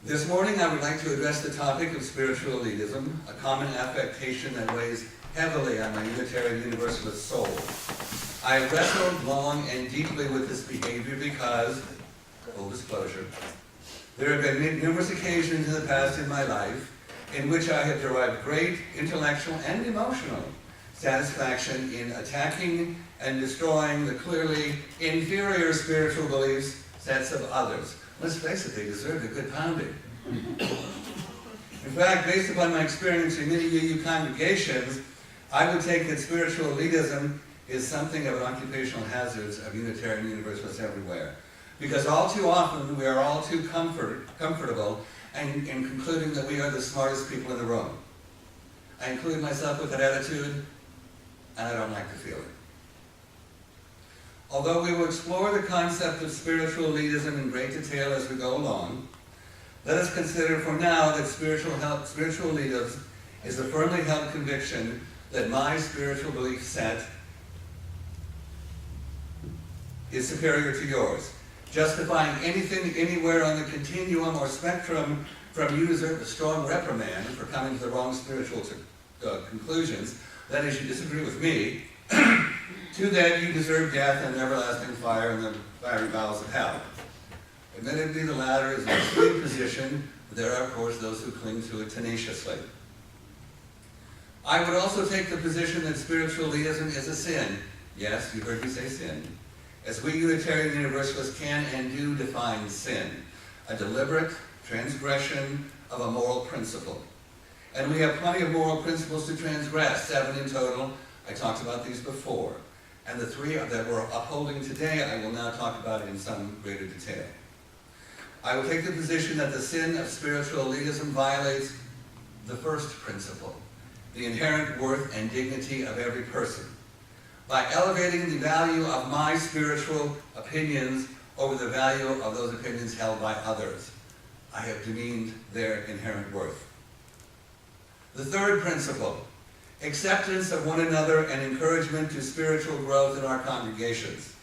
This morning I would like to address the topic of spiritual elitism, a common affectation that weighs heavily on my Unitarian Universalist soul. I have wrestled long and deeply with this behavior because, full disclosure, there have been numerous occasions in the past in my life in which I have derived great intellectual and emotional satisfaction in attacking and destroying the clearly inferior spiritual beliefs sets of others. Let's face it, they deserved a good pounding. In fact, based upon my experience in many UU congregations, I would take that spiritual elitism is something of an occupational hazard of Unitarian Universalists everywhere. Because all too often we are all too comfortable in concluding that we are the smartest people in the room. I include myself with that attitude, and I don't like to feel it. Although we will explore the concept of spiritual elitism in great detail as we go along, let us consider for now that spiritual elitism is a firmly held conviction that my spiritual belief set is superior to yours, justifying anything anywhere on the continuum or spectrum from you deserve a strong reprimand for coming to the wrong spiritual conclusions, that is, you disagree with me, to that you deserve death and everlasting fire in the fiery bowels of hell. Admittedly, the latter is an extreme position, but there are, of course, those who cling to it tenaciously. I would also take the position that spiritual elitism is a sin. Yes, you heard me say sin. As we Unitarian Universalists can and do define sin, a deliberate transgression of a moral principle. And we have plenty of moral principles to transgress, 7 in total. I talked about these before. And the 3 that we're upholding today, I will now talk about in some greater detail. I will take the position that the sin of spiritual elitism violates the first principle, the inherent worth and dignity of every person, by elevating the value of my spiritual opinions over the value of those opinions held by others. I have demeaned their inherent worth. The third principle, acceptance of one another and encouragement to spiritual growth in our congregations.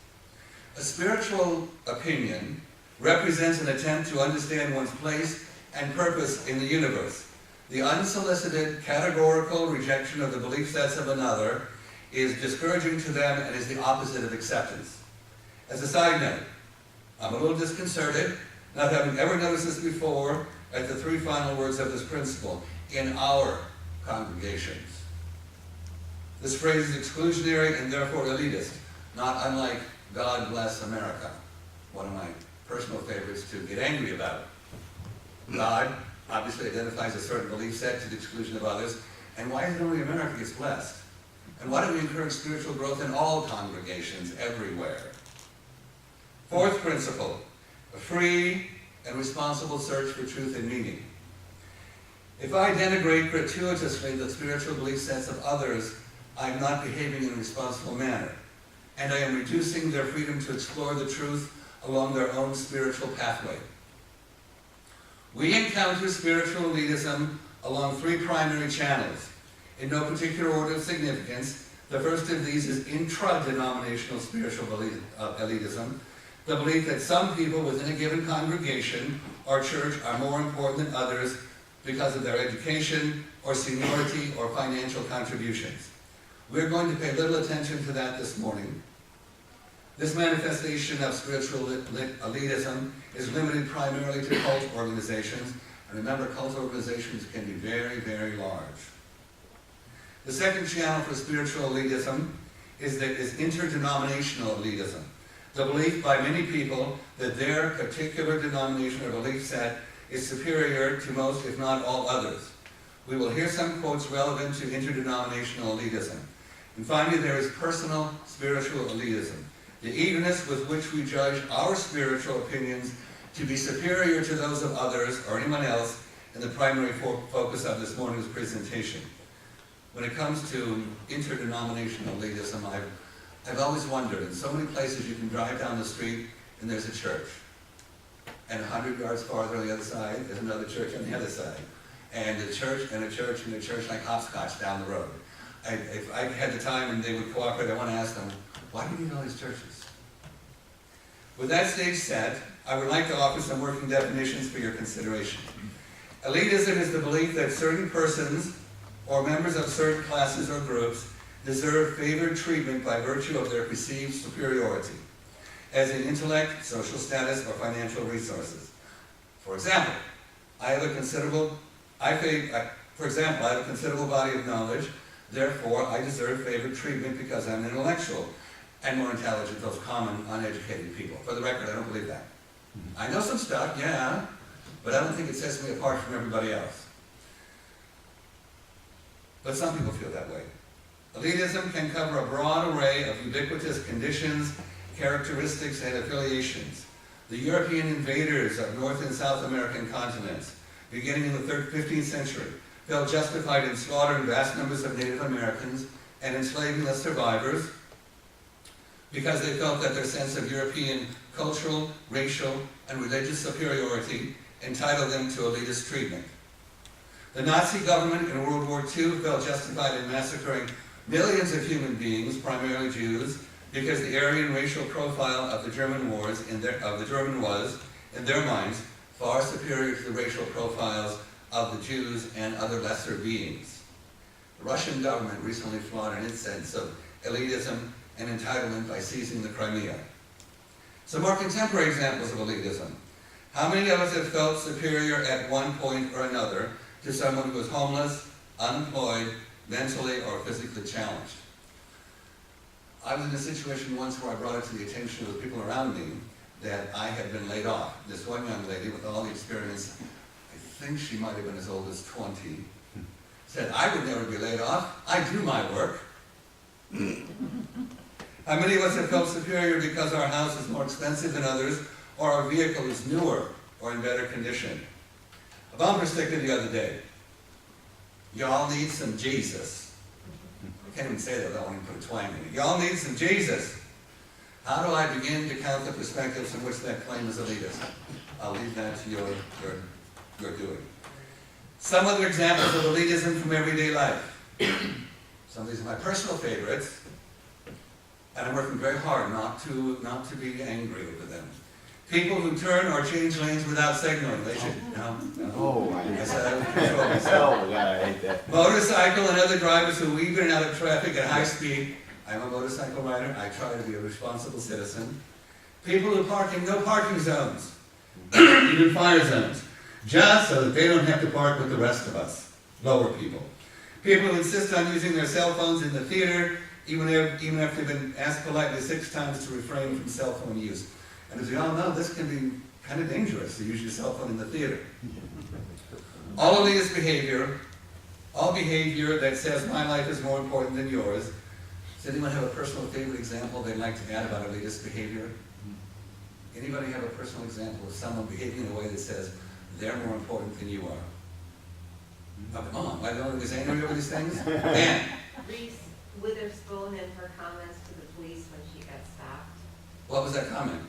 A spiritual opinion represents an attempt to understand one's place and purpose in the universe. The unsolicited, categorical rejection of the belief sets of another is discouraging to them and is the opposite of acceptance. As a side note, I'm a little disconcerted, not having ever noticed this before, at the 3 final words of this principle, in our congregations. This phrase is exclusionary and therefore elitist, not unlike God bless America, one of my personal favorites to get angry about. God obviously identifies a certain belief set to the exclusion of others, and why is it only America gets blessed? And why do we encourage spiritual growth in all congregations, everywhere? Fourth principle, a free and responsible search for truth and meaning. If I denigrate gratuitously the spiritual belief sets of others, I am not behaving in a responsible manner, and I am reducing their freedom to explore the truth along their own spiritual pathway. We encounter spiritual elitism along 3 primary channels. In no particular order of significance, the first of these is intra-denominational spiritual elitism, the belief that some people within a given congregation or church are more important than others because of their education or seniority or financial contributions. We're going to pay little attention to that this morning. This manifestation of spiritual elitism is limited primarily to cult organizations, and remember, cult organizations can be very, very large. The second channel for spiritual elitism is interdenominational elitism, the belief by many people that their particular denomination or belief set is superior to most, if not all, others. We will hear some quotes relevant to interdenominational elitism. And finally, there is personal spiritual elitism, the eagerness with which we judge our spiritual opinions to be superior to those of others or anyone else in the primary focus of this morning's presentation. When it comes to interdenominational elitism, I've always wondered, in so many places you can drive down the street and there's a church. And 100 yards farther on the other side, there's another church on the other side. And a church and a church and a church like hopscotch down the road. If I had the time and they would cooperate, I want to ask them, why do you need all these churches? With that stage set, I would like to offer some working definitions for your consideration. Elitism is the belief that certain persons or members of certain classes or groups deserve favored treatment by virtue of their perceived superiority, as in intellect, social status, or financial resources. For example, I have a considerable body of knowledge, therefore I deserve favored treatment because I'm an intellectual and more intelligent than those common uneducated people. For the record, I don't believe that. I know some stuff, yeah, but I don't think it sets me apart from everybody else. But some people feel that way. Elitism can cover a broad array of ubiquitous conditions, characteristics, and affiliations. The European invaders of North and South American continents, beginning in the 15th century, felt justified in slaughtering vast numbers of Native Americans and enslaving the survivors because they felt that their sense of European cultural, racial, and religious superiority entitled them to elitist treatment. The Nazi government in World War II felt justified in massacring millions of human beings, primarily Jews, because the Aryan racial profile of the German was, in their minds, far superior to the racial profiles of the Jews and other lesser beings. The Russian government recently flaunted its sense of elitism and entitlement by seizing the Crimea. Some more contemporary examples of elitism. How many of us have felt superior at one point or another to someone who was homeless, unemployed, mentally or physically challenged? I was in a situation once where I brought it to the attention of the people around me that I had been laid off. This one young lady with all the experience, I think she might have been as old as 20, said, I would never be laid off. I do my work. How many of us have felt superior because our house is more expensive than others, or our vehicle is newer or in better condition? A bumper sticker the other day. Y'all need some Jesus. I can't even say that without wanting to put a twang in it. Y'all need some Jesus. How do I begin to count the perspectives in which that claim is elitist? I'll leave that to your doing. Some other examples of elitism from everyday life. Some of these are my personal favorites, and I'm working very hard not to be angry over them. People who turn or change lanes without signaling. They should, no. Oh, I said I would control myself. God, I hate that. Motorcycle and other drivers who weave in and out of traffic at high speed. I'm a motorcycle rider. I try to be a responsible citizen. People who park in no parking zones, even fire zones, just so that they don't have to park with the rest of us, lower people. People who insist on using their cell phones in the theater, even after they've been asked politely 6 times to refrain from cell phone use. And as we all know, this can be kind of dangerous to use your cell phone in the theater. All elitist behavior, all behavior that says my life is more important than yours. Does anyone have a personal favorite example they'd like to add about elitist behavior? Anybody have a personal example of someone behaving in a way that says they're more important than you are? Oh, come on, why don't we say any of these things? Man. Reese Witherspoon and her comments to the police when she got stopped. What was that comment?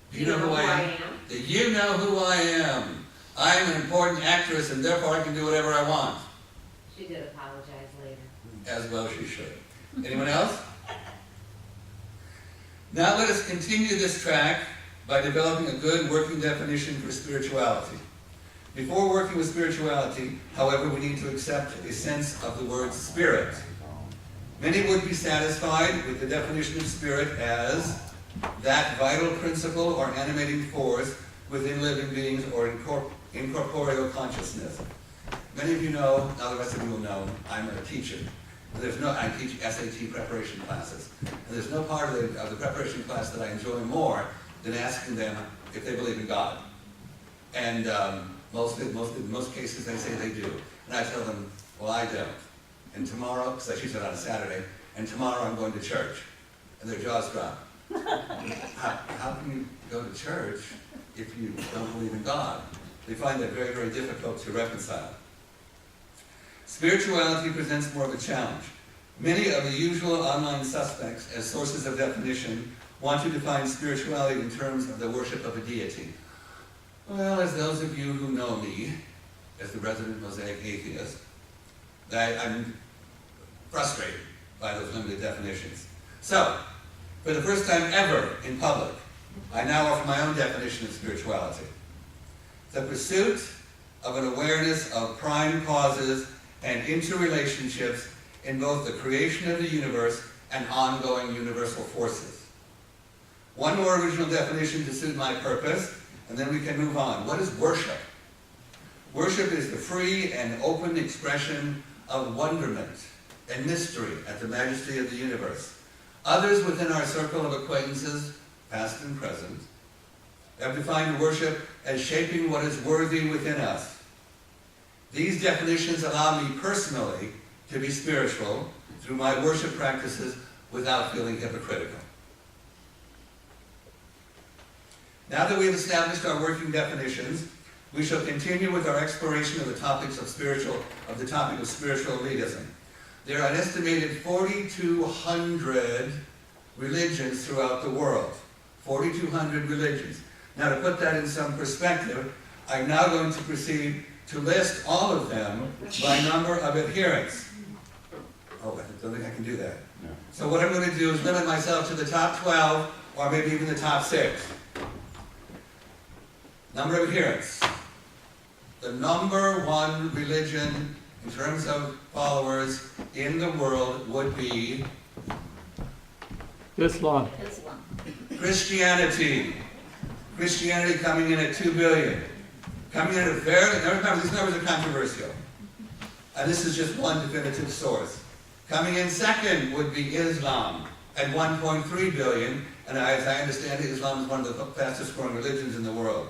Do you know who I am? Do you know who I am? I'm an important actress and therefore I can do whatever I want. She did apologize later. As well she should. Anyone else? Now let us continue this track by developing a good working definition for spirituality. Before working with spirituality, however, we need to accept a sense of the word spirit. Many would be satisfied with the definition of spirit as that vital principle or animating force within living beings or incorporeal consciousness. Many of you know, now the rest of you will know, I'm a teacher. I teach SAT preparation classes. And there's no part of the preparation class that I enjoy more than asking them if they believe in God. And most cases they say they do. And I tell them, well, I don't. And tomorrow, because I teach it on a Saturday, and tomorrow I'm going to church. And their jaws drop. How can you go to church if you don't believe in God? They find that very, very difficult to reconcile. Spirituality presents more of a challenge. Many of the usual online suspects as sources of definition want to define spirituality in terms of the worship of a deity. Well, as those of you who know me, as the resident Mosaic atheist, I'm frustrated by those limited definitions. So, for the first time ever in public, I now offer my own definition of spirituality. The pursuit of an awareness of prime causes and interrelationships in both the creation of the universe and ongoing universal forces. One more original definition to suit my purpose, and then we can move on. What is worship? Worship is the free and open expression of wonderment and mystery at the majesty of the universe. Others within our circle of acquaintances, past and present, have defined worship as shaping what is worthy within us. These definitions allow me personally to be spiritual through my worship practices without feeling hypocritical. Now that we have established our working definitions, we shall continue with our exploration of the topic of spiritual elitism. There are an estimated 4,200 religions throughout the world. 4,200 religions. Now, to put that in some perspective, I'm now going to proceed to list all of them by number of adherents. Oh, I don't think I can do that. No. So what I'm going to do is limit myself to the top 12, or maybe even the top 6. Number of adherents. The number one religion in terms of followers in the world would be Islam. Christianity. Christianity coming in at 2 billion. Coming in at a very, now remember these numbers are controversial. And this is just one definitive source. Coming in second would be Islam at 1.3 billion. And as I understand it, Islam is one of the fastest growing religions in the world.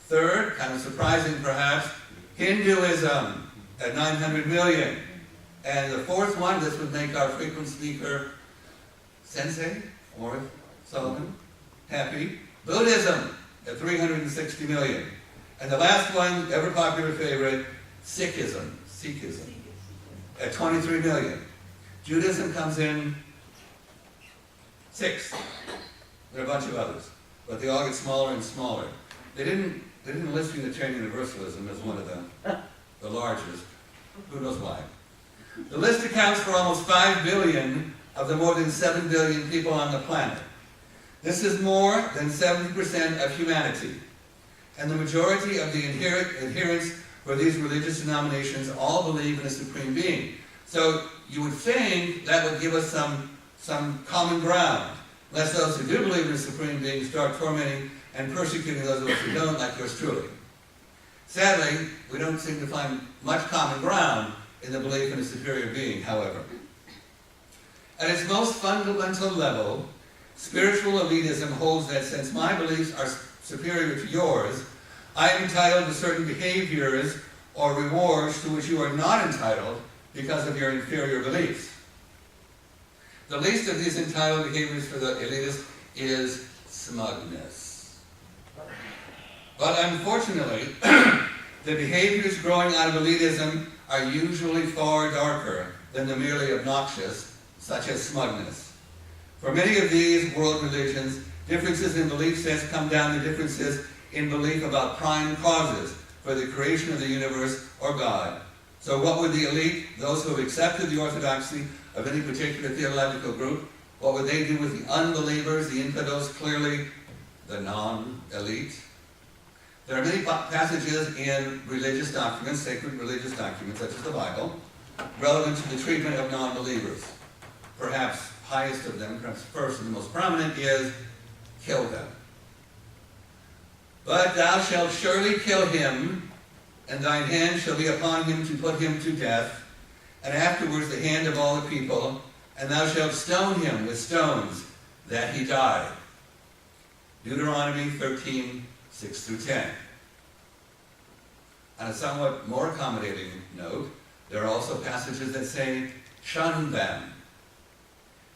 Third, kind of surprising perhaps, Hinduism at 900 million. And the fourth one, this would make our frequent speaker, Sensei, or Solomon, happy. Buddhism at 360 million. And the last one, ever popular favorite, Sikhism at 23 million. Judaism comes in 6th. There are a bunch of others, but they all get smaller and smaller. They didn't list Unitarian Universalism as one of them, the largest. Who knows why? The list accounts for almost 5 billion of the more than 7 billion people on the planet. This is more than 70% of humanity. And the majority of the adherents for these religious denominations all believe in a supreme being. So you would think that would give us some common ground, lest those who do believe in a supreme being start tormenting and persecuting those of us who don't, like yours truly. Sadly, we don't seem to find much common ground in the belief in a superior being, however. At its most fundamental level, spiritual elitism holds that since my beliefs are superior to yours, I am entitled to certain behaviors or rewards to which you are not entitled because of your inferior beliefs. The least of these entitled behaviors for the elitist is smugness. But unfortunately, the behaviors growing out of elitism are usually far darker than the merely obnoxious, such as smugness. For many of these world religions, differences in belief sets come down to differences in belief about prime causes for the creation of the universe or God. So what would the elite, those who have accepted the orthodoxy of any particular theological group, what would they do with the unbelievers, the infidels, clearly the non-elite? There are many passages in religious documents, sacred religious documents, such as the Bible, relevant to the treatment of non-believers. Perhaps highest of them, perhaps first and the most prominent, is kill them. But thou shalt surely kill him, and thine hand shall be upon him to put him to death, and afterwards the hand of all the people, and thou shalt stone him with stones, that he die. Deuteronomy 13, 6 through 10. On a somewhat more accommodating note, there are also passages that say, shun them.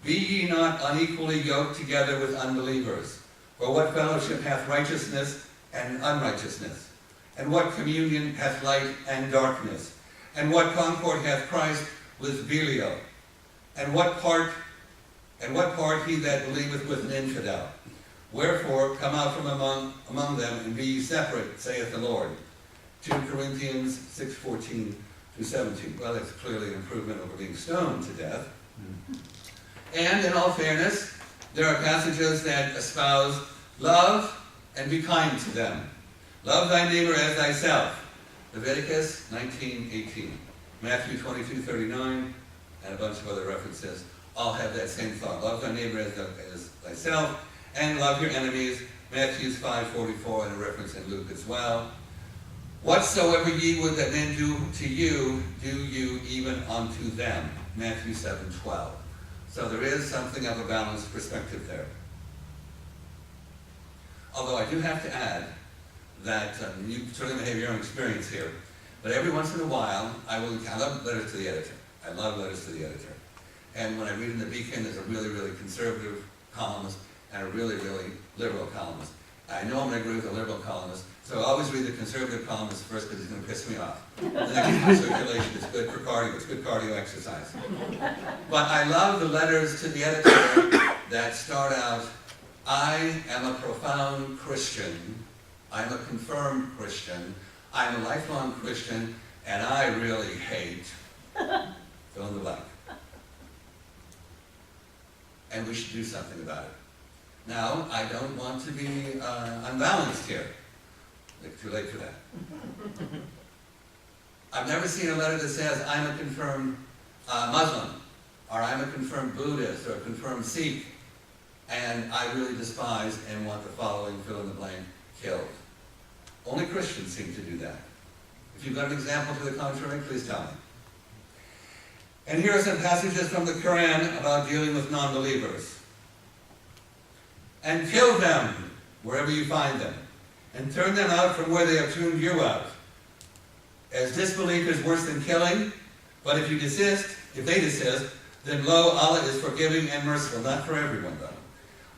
Be ye not unequally yoked together with unbelievers. For what fellowship hath righteousness and unrighteousness? And what communion hath light and darkness? And what concord hath Christ with Belial? And what part he that believeth with an infidel? Wherefore come out from among them, and be ye separate, saith the Lord. 2 Corinthians 6:14 through 17. Well, that's clearly an improvement over being stoned to death. And in all fairness, there are passages that espouse Love and be kind to them. Love thy neighbor as thyself. Leviticus 19:18. Matthew 22:39, and a bunch of other references all have that same thought. Love thy neighbor as thyself, and love your enemies. Matthew 5:44, and a reference in Luke as well. Whatsoever ye would that men do to you, do you even unto them. Matthew 7:12. So there is something of a balanced perspective there. Although I do have to add that you certainly may have your own experience here, but every once in a while I love letters to the editor. I love letters to the editor. And when I read in the Beacon, there's a really, really conservative columnist and a really, really liberal columnist. I know I'm going to agree with the liberal columnist, so I always read the conservative columnist first because he's going to piss me off. And then get circulation. It's good for cardio. It's good cardio exercise. But I love the letters to the editor that start out, I am a profound Christian. I'm a confirmed Christian. I'm a lifelong Christian, and I really hate fill in the blank. And we should do something about it. Now, I don't want to be unbalanced here. It's too late for that. I've never seen a letter that says, I'm a confirmed Muslim, or I'm a confirmed Buddhist, or a confirmed Sikh, and I really despise and want the following fill in the blank killed. Only Christians seem to do that. If you've got an example to the contrary, please tell me. And here are some passages from the Quran about dealing with non-believers. And kill them wherever you find them, and turn them out from where they have turned you out. As disbelief is worse than killing, but if they desist, then lo, Allah is forgiving and merciful, not for everyone though.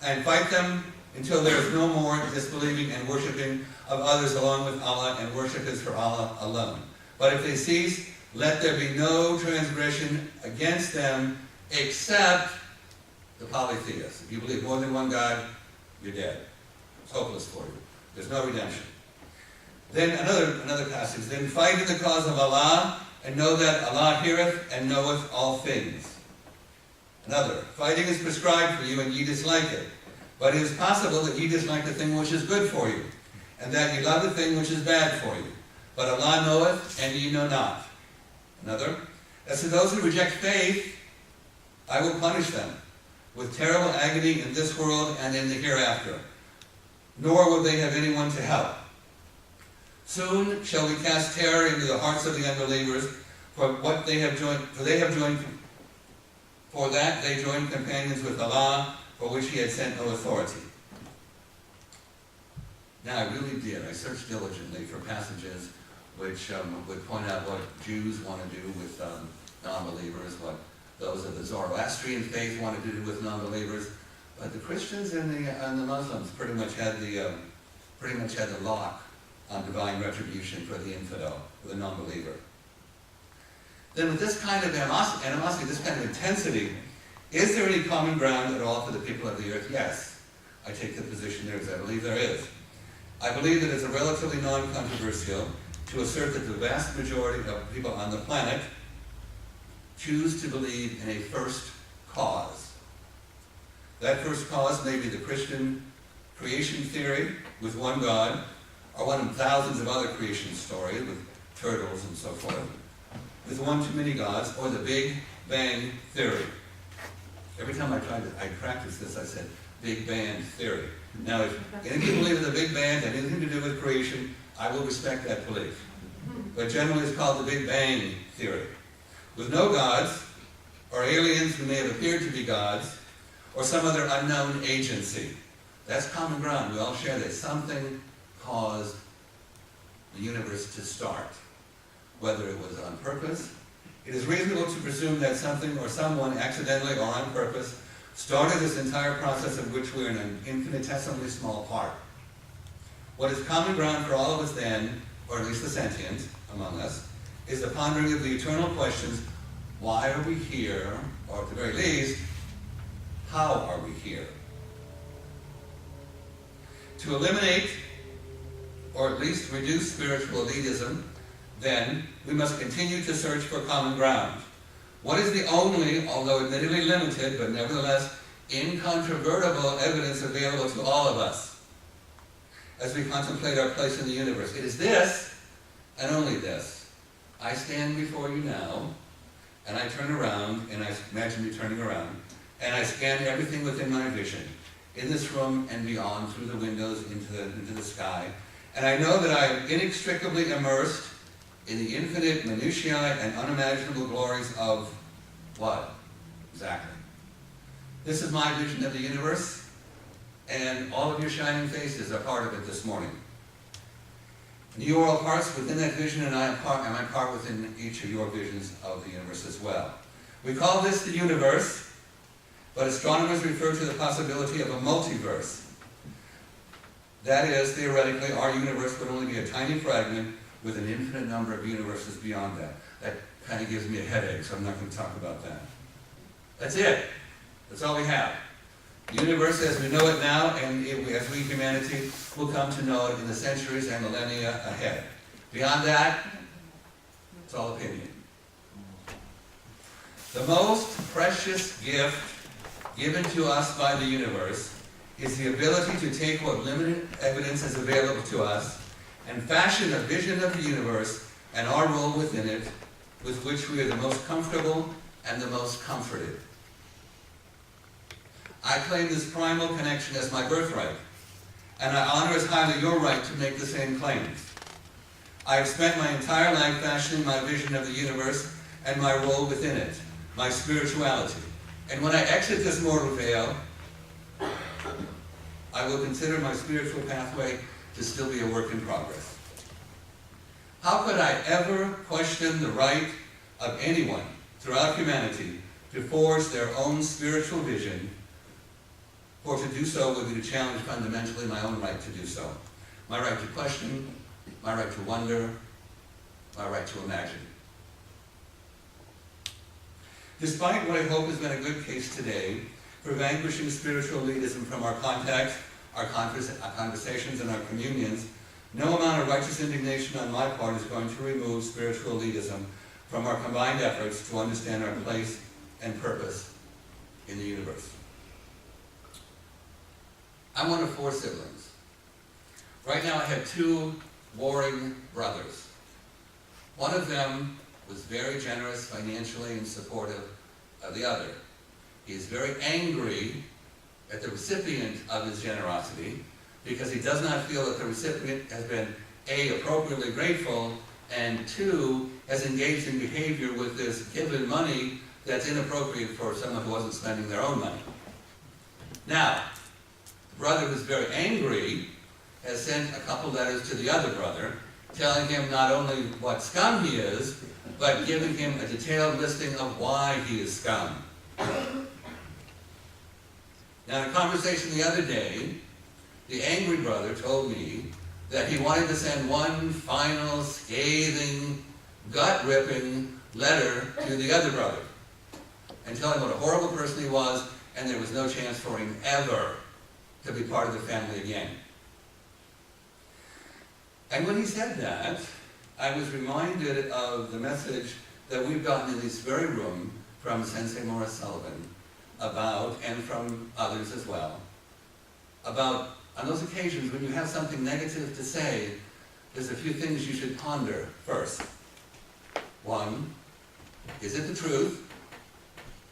And fight them until there is no more disbelieving and worshipping of others along with Allah, and worship is for Allah alone. But if they cease, let there be no transgression against them except the polytheists. If you believe more than one God, you're dead. It's hopeless for you. There's no redemption. Then another passage. Then fight in the cause of Allah, and know that Allah heareth and knoweth all things. Another. Fighting is prescribed for you, and ye dislike it. But it is possible that ye dislike the thing which is good for you, and that ye love the thing which is bad for you. But Allah knoweth, and ye know not. Another. As to those who reject faith, I will punish them with terrible agony in this world and in the hereafter, nor will they have anyone to help. Soon shall we cast terror into the hearts of the unbelievers, for that they joined companions with Allah, for which He had sent no authority. Now I really did. I searched diligently for passages which would point out what Jews want to do with non-believers, what those of the Zoroastrian faith want to do with non-believers, but the Christians and the Muslims pretty much had the lock on divine retribution for the infidel, for the non-believer. Then with this kind of animosity, this kind of intensity, is there any common ground at all for the people of the earth? Yes. I take the position there is. I believe there is. I believe that it's a relatively non-controversial to assert that the vast majority of people on the planet choose to believe in a first cause. That first cause may be the Christian creation theory with one God, or one of thousands of other creation stories with turtles and so forth, with one too many gods, or the Big Bang theory. Every time I practiced this, I said, Big Bang theory. Now, if any of you believe in the Big Bang and anything to do with creation, I will respect that belief. But generally it's called the Big Bang theory. With no gods, or aliens who may have appeared to be gods, or some other unknown agency. That's common ground. We all share this. Something caused the universe to start, whether it was on purpose. It is reasonable to presume that something or someone, accidentally or on purpose, started this entire process of which we are an infinitesimally small part. What is common ground for all of us then, or at least the sentient among us, is the pondering of the eternal questions, why are we here, or at the very least, how are we here? To eliminate, or at least reduce spiritual elitism, then we must continue to search for common ground. What is the only, although admittedly limited, but nevertheless incontrovertible evidence available to all of us? as we contemplate our place in the universe. It is this, and only this. I stand before you now, and I turn around, and I imagine you turning around, and I scan everything within my vision, in this room and beyond, through the windows into the sky. And I know that I am inextricably immersed in the infinite minutiae and unimaginable glories of what? Exactly. This is my vision of the universe, and all of your shining faces are part of it this morning. And you are all parts within that vision, and I'm part within each of your visions of the universe as well. We call this the universe, but astronomers refer to the possibility of a multiverse. That is, theoretically, our universe would only be a tiny fragment with an infinite number of universes beyond that. That kind of gives me a headache, so I'm not going to talk about that. That's it. That's all we have. The universe as we know it now, and as we humanity will come to know it in the centuries and millennia ahead. Beyond that, it's all opinion. The most precious gift given to us by the universe is the ability to take what limited evidence is available to us and fashion a vision of the universe and our role within it, with which we are the most comfortable and the most comforted. I claim this primal connection as my birthright, and I honor as highly your right to make the same claims. I have spent my entire life fashioning my vision of the universe and my role within it, my spirituality. And when I exit this mortal veil, I will consider my spiritual pathway to still be a work in progress. How could I ever question the right of anyone throughout humanity to forge their own spiritual vision? For to do so would be to challenge fundamentally my own right to do so. My right to question, my right to wonder, my right to imagine. Despite what I hope has been a good case today for vanquishing spiritual elitism from our contacts, our conversations, and our communions, no amount of righteous indignation on my part is going to remove spiritual elitism from our combined efforts to understand our place and purpose in the universe. I'm one of 4 siblings. Right now I have 2 warring brothers. One of them was very generous financially and supportive of the other. He is very angry at the recipient of his generosity because he does not feel that the recipient has been A, appropriately grateful, and 2, has engaged in behavior with this given money that's inappropriate for someone who wasn't spending their own money. Now, the brother who's very angry has sent a couple letters to the other brother telling him not only what scum he is, but giving him a detailed listing of why he is scum. Now, in a conversation the other day, the angry brother told me that he wanted to send one final, scathing, gut-ripping letter to the other brother and tell him what a horrible person he was, and there was no chance for him ever to be part of the family again. And when he said that, I was reminded of the message that we've gotten in this very room from Sensei Morris Sullivan, avowed, and from others as well, about on those occasions when you have something negative to say, there's a few things you should ponder first. 1, is it the truth?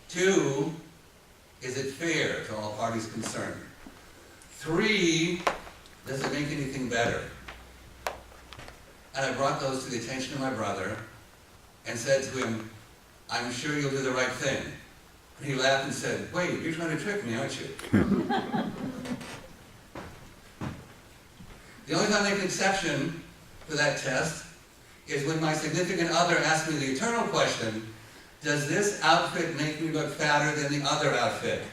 2, is it fair to all parties concerned? 3, does it make anything better? And I brought those to the attention of my brother and said to him, I'm sure you'll do the right thing. And he laughed and said, wait, you're trying to trick me, aren't you? The only time I make an exception for that test is when my significant other asks me the eternal question, does this outfit make me look fatter than the other outfit?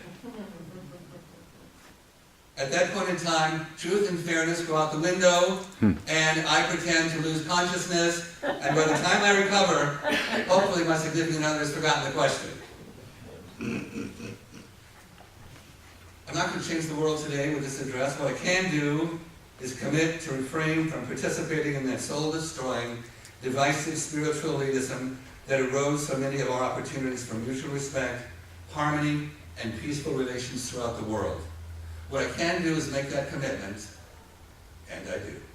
At that point in time, truth and fairness go out the window, and I pretend to lose consciousness, and by the time I recover, hopefully my significant other has forgotten the question. I'm not going to change the world today with this address. What I can do is commit to refrain from participating in that soul-destroying, divisive spiritual elitism that erodes so many of our opportunities for mutual respect, harmony, and peaceful relations throughout the world. What I can do is make that commitment And I do.